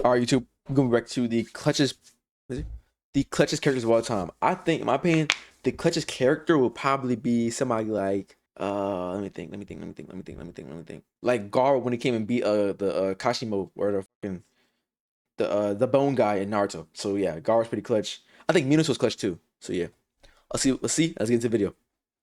All right, YouTube, we're going back to the clutchest characters of all time. I think, in my opinion, the clutchest character will probably be somebody like let me think. Like Gar when he came and beat the Kashimo or the fucking the bone guy in Naruto. So yeah, Gar was pretty clutch. I think Minos was clutch too. So yeah, let's see. Let's get into the video.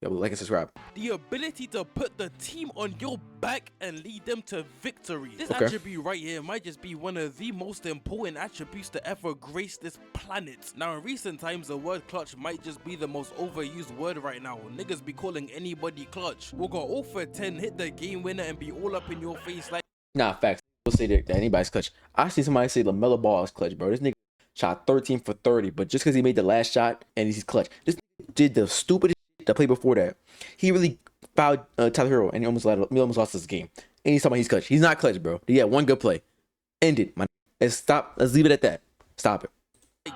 Yeah, like and subscribe. The ability to put the team on your back and lead them to victory. This Okay. attribute right here might just be one of the most important attributes to ever grace this planet. Now in recent times, the word clutch might just be the most overused word right now. Niggas be calling anybody clutch. We'll go 0 for 10, hit the game winner and be all up in your face like... Nah, facts. We'll say that anybody's clutch. I see somebody say LaMelo Ball is clutch, bro. This nigga shot 13 for 30, but just because he made the last shot and he's clutch. This nigga did the stupidest shit that play before that. He really fouled Tyler Hero and he almost lost this game. And he's talking about he's clutch. He's not clutch, bro. He had one good play. End it, man. Let's leave it at that. Stop it.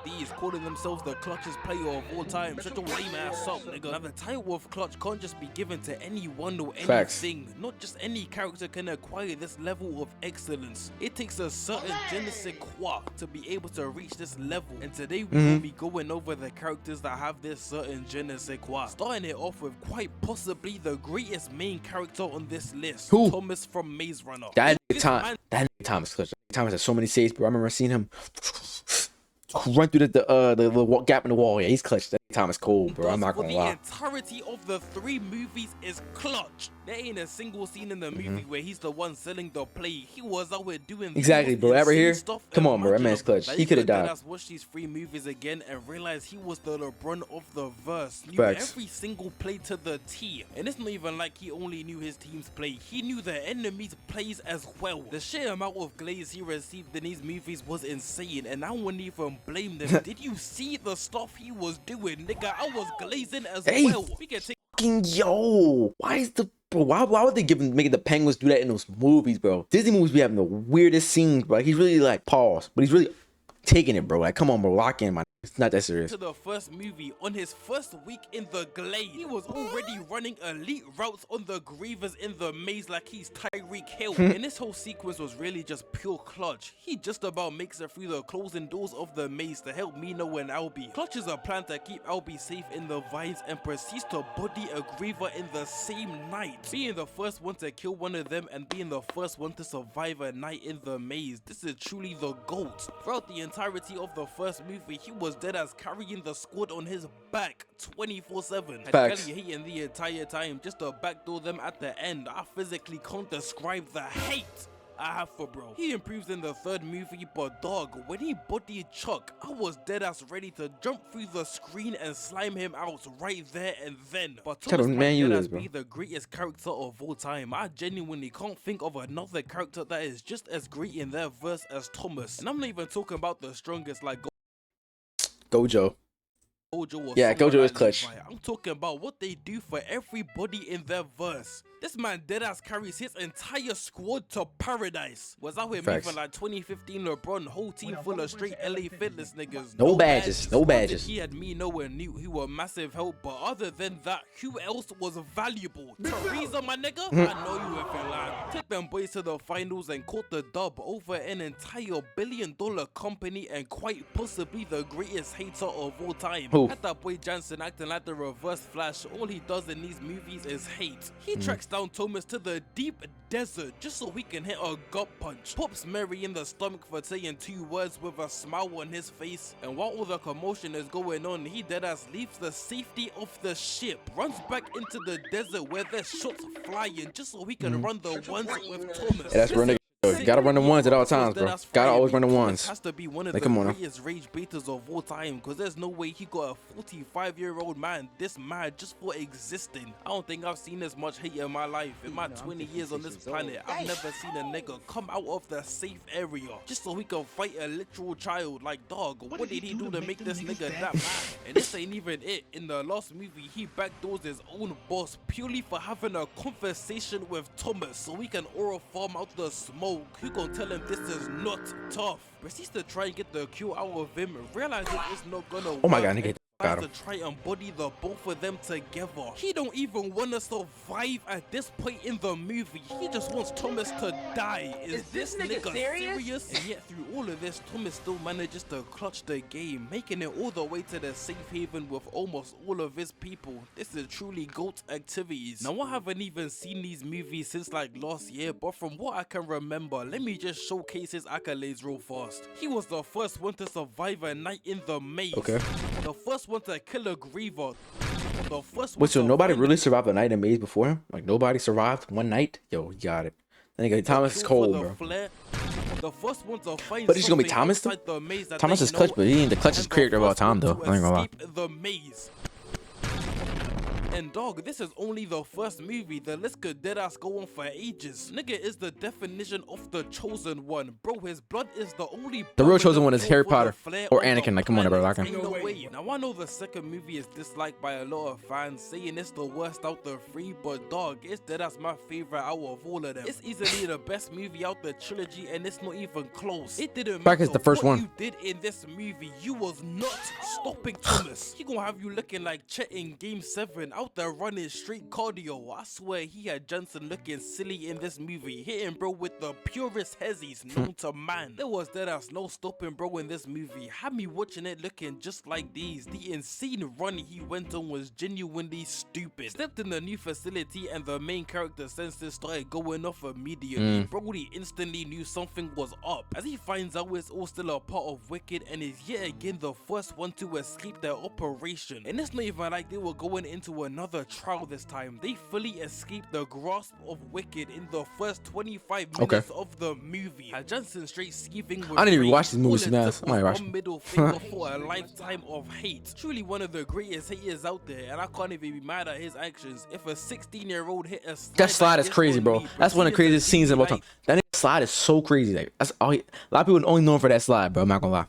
These calling themselves the clutchest player of all time. Such a lame ass up, nigga. Now the title of clutch can't just be given to anyone or anything. Facts. Not just any character can acquire this level of excellence. It takes a certain je ne sais quoi to be able to reach this level. And today we will be going over the characters that have this certain je ne sais quoi. Starting it off with quite possibly the greatest main character on this list. Who? Thomas from Maze Runner. That nigga Thomas clutch. Thomas has so many saves, bro. I remember seeing him run through the gap in the wall. Yeah, he's clutch. That Thomas cold, bro. I'm not gonna lie. The entirety of the 3 movies is clutch. There ain't a single scene in the movie where he's the one selling the play. He was out here doing exactly, bro. Ever here? Come on, bro. That man's clutch. He could have died. I watched these 3 movies again and realized he was the LeBron of the verse. Knew Facts. every single play to the T. And it's not even like he only knew his team's play. He knew the enemy's plays as well. The sheer amount of glaze he received in these movies was insane, and I wouldn't even blame them. Did you see the stuff he was doing, nigga? I was glazing as well. We can take yo, why would they making the Penguins do that in those movies, bro? Disney movies be having the weirdest scenes, bro. Like, he's really like pause, but he's really taking it, bro. Like, come on, bro, lock in, man. It's not that serious. To the first movie, on his first week in the Glade, he was already running elite routes on the Grievers in the maze like he's Tyreek Hill. And this whole sequence was really just pure clutch. He just about makes it through the closing doors of the maze to help Mino and Albie. Clutch is a plan to keep Albie safe in the vines and proceeds to body a Griever in the same night. Being the first one to kill one of them and being the first one to survive a night in the maze. This is truly the GOAT. Throughout the entirety of the first movie, he was dead as carrying the squad on his back 24/7. Had Kelly hating the entire time just to backdoor them at the end. I physically can't describe the hate I have for bro. He improves in the 3rd movie, but dog, when he bodied Chuck, I was dead ass ready to jump through the screen and slime him out right there and then. But Thomas might dead ass be the greatest character of all time. I genuinely can't think of another character that is just as great in their verse as Thomas. And I'm not even talking about the strongest like Gojo. Yeah, Gojo is clutch. I'm talking about what they do for everybody in their verse. This man deadass carries his entire squad to paradise. Was out here moving like 2015 LeBron, whole team full of straight LA fitness niggas. No badges, no badges. He had me nowhere new who were massive help, but other than that, who else was valuable? Teresa, my nigga? I know you if you lying. Took them boys to the finals and caught the dub over an entire billion-dollar company and quite possibly the greatest hater of all time. At that boy Jansen acting like the reverse Flash, all he does in these movies is hate. He tracks down Thomas to the deep desert just so he can hit a gut punch. Pops Mary in the stomach for saying 2 words with a smile on his face. And while all the commotion is going on, he deadass leaves the safety of the ship, runs back into the desert where there's shots flying just so he can run the ones with Thomas. Yeah, that's running. You gotta run the ones at all times, bro. Gotta always run the ones. Has to be one of the greatest rage baiters of all time, because there's no way he got a 45-year-old man this mad just for existing. I don't think I've seen as much hate in my life. In my 20 years on this planet, I've never seen a nigga come out of the safe area just so he can fight a literal child. Like, dog, what did he do to make this nigga that mad? And this ain't even it. In the last movie, he backdoors his own boss purely for having a conversation with Thomas so he can aura farm out the smoke. Who gon' tell him this is not tough? Proceeds to try and get the Q out of him, realizing it's not gonna work. Oh my god, nigga. Got to him. try and body the both of them together. He don't even want to survive at this point in the movie. He just wants Thomas to die. Is this nigga serious? And yet through all of this, Thomas still manages to clutch the game, making it all the way to the safe haven with almost all of his people. This is truly GOAT activities. Now I haven't even seen these movies since like last year, but from what I can remember, let me just showcase his accolades real fast. He was the first one to survive a night in the maze. Okay. The first one to kill a griever. The first one Wait, so to nobody find really survived a night in maze before him? Like nobody survived one night? Yo, you got it. That nigga Thomas is cold, bro. The first one to find But it's gonna be Thomas though? Thomas is clutch, but he ain't the clutchest character of all time though. I ain't gonna lie. The maze. And dog, this is only the first movie. The list could deadass go on for ages. Nigga is the definition of the chosen one. Bro, his blood is the only... The real chosen one is Harry Potter or Anakin. Like, come on, bro. Like, no way. Now, I know the second movie is disliked by a lot of fans, saying it's the worst out the three, but dog, it's deadass my favorite out of all of them. It's easily the best movie out the trilogy, and it's not even close. It didn't matter it's the first what one. you did in this movie. You was not stopping Thomas. He gonna have you looking like Chet in Game 7, out there running straight cardio. I swear he had Johnson looking silly in this movie, hitting bro with the purest hezzies known to man. There was deadass no stopping bro in this movie. Had me watching it looking just like these. The insane run he went on was genuinely stupid. Stepped in the new facility and the main character senses started going off immediately. Brody instantly knew something was up as he finds out it's all still a part of Wicked and is yet again the first one to escape their operation. And it's not even like they were going into another trial this time. They fully escaped the grasp of Wicked in the first 25 minutes of the movie. Johnson straight scheming with I didn't even rage. watch these movies, All it man. took I might was watch one middle finger for a lifetime of hate. Truly one of the greatest haters out there, and I can't even be mad at his actions. If a 16-year-old hit a slide That slide like is this crazy, on bro. me, That's one of the proceeding craziest to scenes be of all like, time. That nigga slide is so crazy. Like, that's all. A lot of people only know him for that slide, bro. I'm not gonna lie.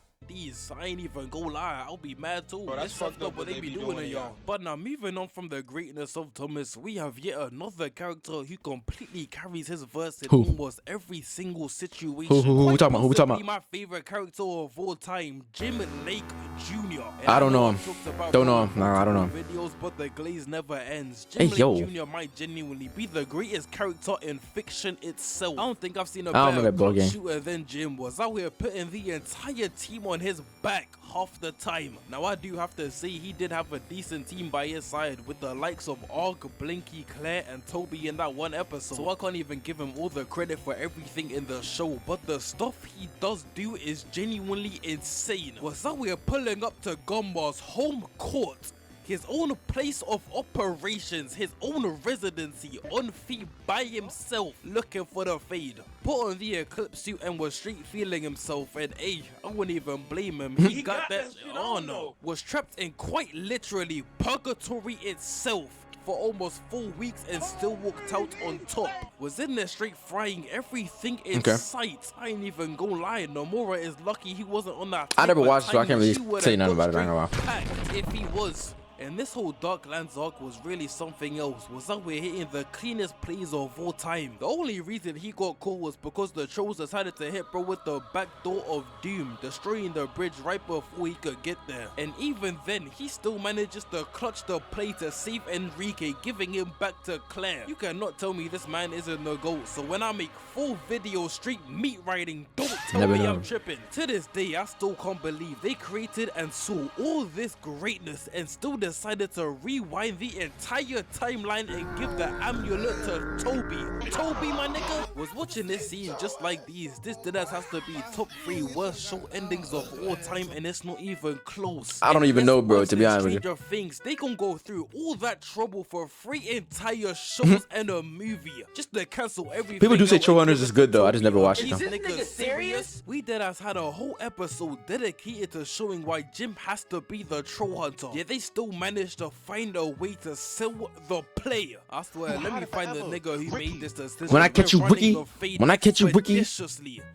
I ain't even go lie, I'll be mad too. Bro, that's It's fucked fucked up up what they be doing to y'all. But now moving on from the greatness of Thomas, we have yet another character who completely carries his verse in Who? almost every single situation. Who we Quite talking about? Who we talking possibly my favorite character of all time, Jim Lake Jr. And I don't know him. I've talked about Don't know him him. Nah, I don't know him. videos, but the glaze never ends. Hey, Jim yo. Lake Jr. might genuinely be the greatest character in fiction itself. I don't think I've seen a I don't know better that ball clutch game. shooter than Jim was. Out here putting the entire team on his back half the time. Now I do have to say he did have a decent team by his side with the likes of Og, Blinky, Claire and Toby in that one episode, so I can't even give him all the credit for everything in the show, but the stuff he does do is genuinely insane. Was that we're pulling up to Gumbar's home court, his own place of operations, his own residency, on feet by himself, looking for the fade. Put on the Eclipse suit and was straight feeling himself, and hey, I wouldn't even blame him. He got that honor. Was trapped in quite literally purgatory itself for almost 4 weeks and still walked out on top. Was in there straight frying everything in sight. I ain't even gonna lie, Nomura is lucky he wasn't on that. I never type of watched it, so I time can't that really she would've say nothing got about it. I ain't gonna straight packed if he was. And this whole Darklands arc was really something else. Was that we're hitting the cleanest plays of all time. The only reason he got caught was because the trolls decided to hit bro with the back door of doom, destroying the bridge right before he could get there. And even then, he still manages to clutch the play to save Enrique, giving him back to Claire. You cannot tell me this man isn't the GOAT. So when I make full video street meat riding, don't tell Never me know. I'm tripping. To this day, I still can't believe they created and saw all this greatness and still decided to rewind the entire timeline and give the amulet to Toby. Toby, my nigga, was watching this scene just like these. This deadass has to be top 3 worst show endings of all time, and it's not even close. I don't And even it's know, bro, worse to be than honest with you. Stranger Things. They gon' go through all that trouble for 3 entire shows and a movie just to cancel everything. People do say out Troll and Hunters give is it good, to though. I just Toby. never watched it, Is though. this nigga serious? We deadass had a whole episode dedicated to showing why Jim has to be the troll hunter. Yeah, they still managed to find a way to sell the player. I swear, let me find the nigga who made this decision. When I catch you, Ricky. When I catch you, Ricky.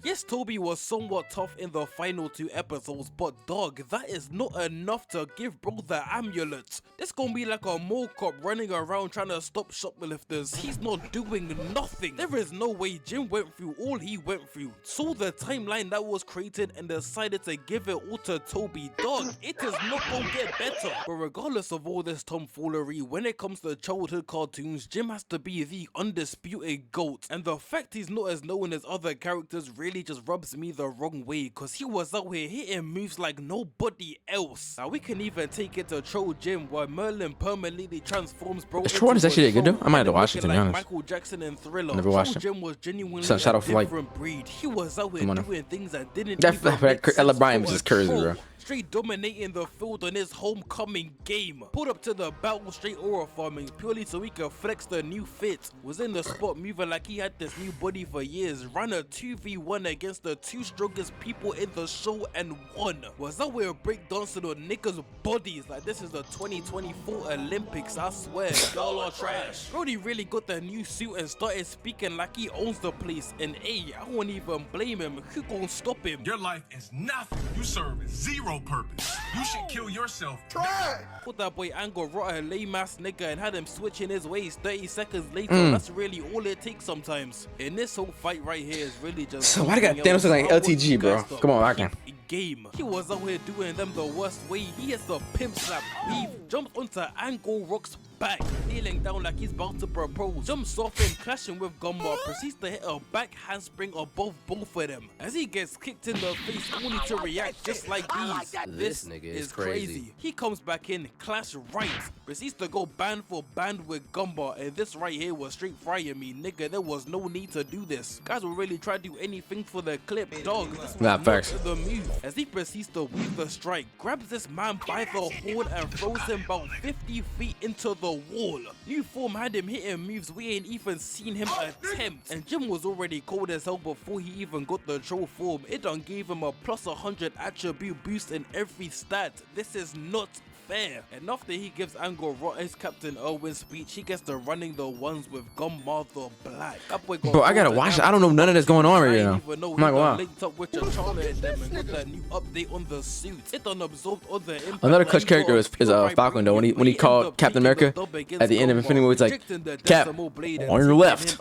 Yes, Toby was somewhat tough in the final 2 episodes, but dog, that is not enough to give bro the amulet. This gonna be like a mall cop running around trying to stop shoplifters. He's not doing nothing. There is no way Jim went through all he went through, saw the timeline that was created and decided to give it all to Toby. Dog, it is not gonna get better. But regardless of all this tomfoolery, when it comes to childhood cartoons, Jim has to be the undisputed GOAT. And the fact he's not as known as other characters really just rubs me the wrong way, cause he was out here hitting moves like nobody else. Now we can even take it to Troll Jim, where Merlin permanently transforms bro. Troll is actually good though. I might have to watch it, to be honest. Michael Jackson and Thriller. Never watched it. Jim was genuinely Shadow a Flight. different breed. He was out here doing things that didn't That even make sense Ella Bryan for was a just crazy, troll. bro. Straight dominating the field on his homecoming game. Pulled up to the battle straight aura farming purely so he could flex the new fit. Was in the spot moving like he had this new body for years. Ran a 2v1 against the 2 strongest people in the show and won. Was out here breakdancing on niggas' bodies like this is the 2024 Olympics, I swear. Y'all are trash. Brody really got the new suit and started speaking like he owns the place. And hey, I won't even blame him. Who gon' stop him? Your life is nothing. You serve zero purpose. You should kill yourself. Try. Put that boy Angle Rot a lame ass nigga and had him switching his ways 30 seconds later. That's really all it takes sometimes. And this whole fight right here is really just So why they got Thanos like LTG, bro? Come on, I can. Game. He was out here doing them the worst way. He hits the pimp slap. Weave jumps onto Angle Rock's back, kneeling down like he's about to propose. Jumps off him, clashing with Gumbar, proceeds to hit a back handspring above both of them. As he gets kicked in the face, only to react just like these. This nigga is crazy. He comes back in, clash right, proceeds to go band for band with Gumbar, and this right here was straight frying me, nigga. There was no need to do this. Guys will really try to do anything for the clip, dog. This was not the move. As he proceeds to weave the strike, grabs this man by the horn and throws him about 50 feet into the wall. New form had him hitting moves we ain't even seen him attempt. And Jim was already cold as hell before he even got the troll form. It done gave him a plus 100 attribute boost in every stat. This is not fair. And after he gives Angle Rot his Captain Irwin speech, he gets to running the ones with Gumbar the Black. Bro, I gotta watch it. I don't know none of this going on right now. I'm not gonna lie. Linked up with T'Challa and them and got that new update on the suit. It done absorbed all the impact. Another Clutch character is Falcon though. When he called Captain America at the end of Infinity War, he's like, Cap, on your left.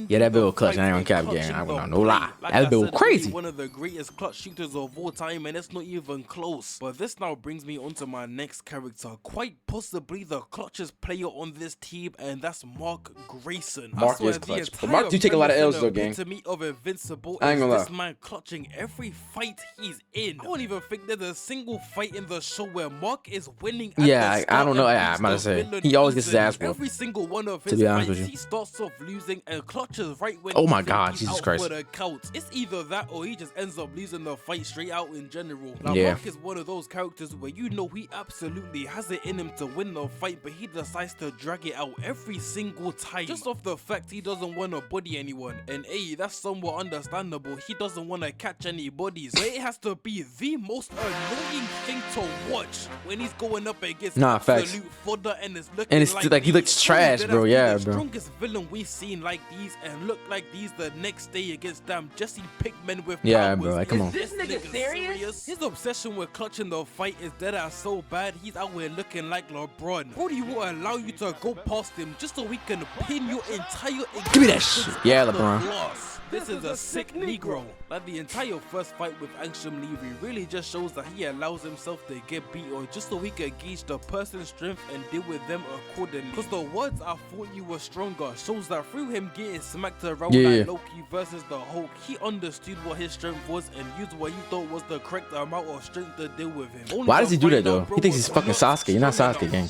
Yeah, that bill Clutch. I ain't gonna cap gang. I will not no lie. That bill crazy. One of the greatest clutch shooters of all time, and it's not even close. But this now brings me onto my next character, quite possibly the clutchest player on this team, and that's Mark Grayson. Mark is clutch. But Mark do take a lot of L's though, gang. Of Invincible I ain't gonna lie. This man clutching every fight he's in. I don't even think there's a single fight in the show where Mark is winning. Yeah, I don't know. Yeah, I'm about to say he always gets his ass whooped. Every single one of his to be honest fights, with you, he starts off losing and clutches right when. Oh my God, Jesus Christ! For the count. It's either that or he just ends up losing the fight straight out in general. Now, yeah. Mark is one of those characters where you know he absolutely has it in him to win the fight, but he decides to drag it out every single time. Just off the fact he doesn't want to body anyone. And hey, that's somewhat understandable. He doesn't want to catch any bodies. But it has to be the most annoying thing to watch when he's going up against absolute fodder and it's looking like he looks trash, bro. Yeah, the bro. Strongest villain we've seen like these and look like these the next day against damn Jesse Pinkman with powers. Bro. Like, come on. This nigga serious? His obsession with clutching the fight is dead ass so bad he's out here looking like LeBron. Brody will allow you to go past him just so we can pin your entire give me that shit. Yeah, LeBron. This is a sick Negro. Like the entire first fight with Angsham Levy really just shows that he allows himself to get beat on just so we can gauge the person's strength and deal with them accordingly. Cause the words I thought you were stronger shows that through him getting smacked around like Loki versus the Hulk, he understood what his strength was and used what he thought was the correct amount of strength to deal with him. Only why does he do that though? He thinks he's fucking Sasuke. You're not Sasuke, gang.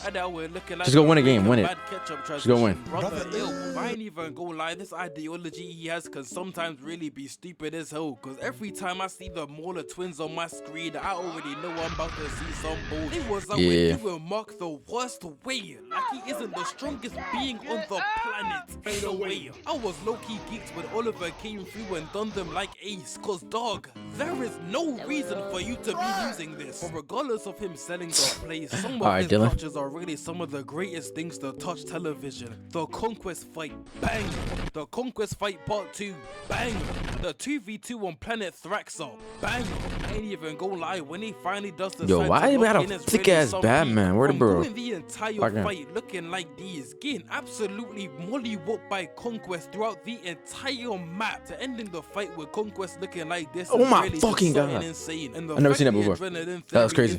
Just go win a game, win it. Just go win. Brother, I ain't even gonna lie, this ideology he has can sometimes sometimes really be stupid as hell, cause every time I see the Mauler twins on my screen, I already know I'm about to see some bull. It was out Yeah. with doing Mark the worst way, like he isn't the strongest being on the planet. Ain't no way. I was low-key geeked when Oliver came through and done them like Ace, cause dog, there is no reason for you to be using this. But regardless of him selling the place, some of Alright, his Dylan. touches are really some of the greatest things to touch television. The Conquest fight, bang. The Conquest fight part 2, bang. The 2v2 on Planet Thraxor, bang. Ain't even gonna lie, when he finally does the Yo, why you got a thick ass Batman? Where the bro? Doing the entire fight looking like these, getting absolutely molly-whooped by Conquest throughout the entire map, to ending the fight with Conquest looking like this. Oh my really fucking God. insane. And I've never seen that before. That was crazy.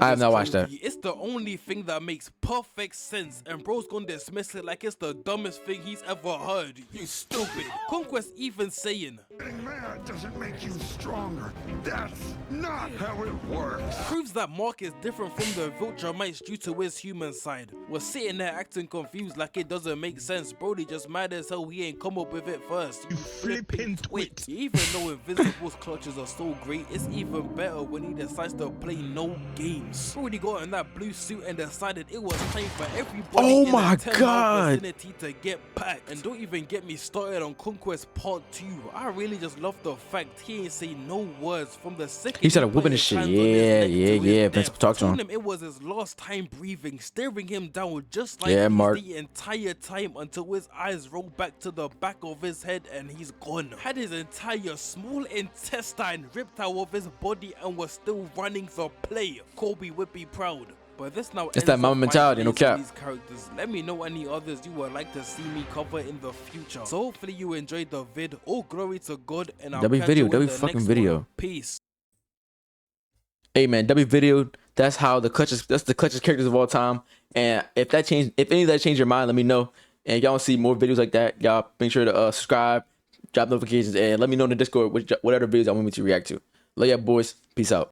I have not watched that. It's the only thing that makes perfect sense, and bro's gonna dismiss it like it's the dumbest thing he's ever heard. You stupid. Conquest even saying, Getting mad doesn't make you stronger. That's not how it works. proves that Mark is different from the Viltrumites due to his human side. We're sitting there acting confused like it doesn't make sense. Brody just mad as hell he ain't come up with it first. You flipping twit. Even though Invincible's clutches are so great, it's even better when he decides to play no games. Brody got in that blue suit and decided it was time for everybody in my the 10-mile vicinity to get packed. And don't even get me started on Conquest Part 2. I really just love the fact he ain't say no words from the second He started whooping his shit. Yeah. Vince talked to him. It was his last time breathing, staring him down just like the entire time until his eyes roll back to the back of his head and he's gone. Had his entire small intestine ripped out of his body and was still running the play. Kobe would be proud. But this now It's that mama mentality, no cap. These characters. Let me know any others you would like to see me cover in the future. So hopefully you enjoyed the vid. All glory to God, and I'll catch you in the next one. Peace. Hey man, W video. That's how the clutchest. That's the clutchest characters of all time. And if any of that changed your mind, let me know. And y'all want to see more videos like that, y'all make sure to subscribe, drop notifications, and let me know in the Discord which whatever videos I want me to react to. Love ya boys. Peace out.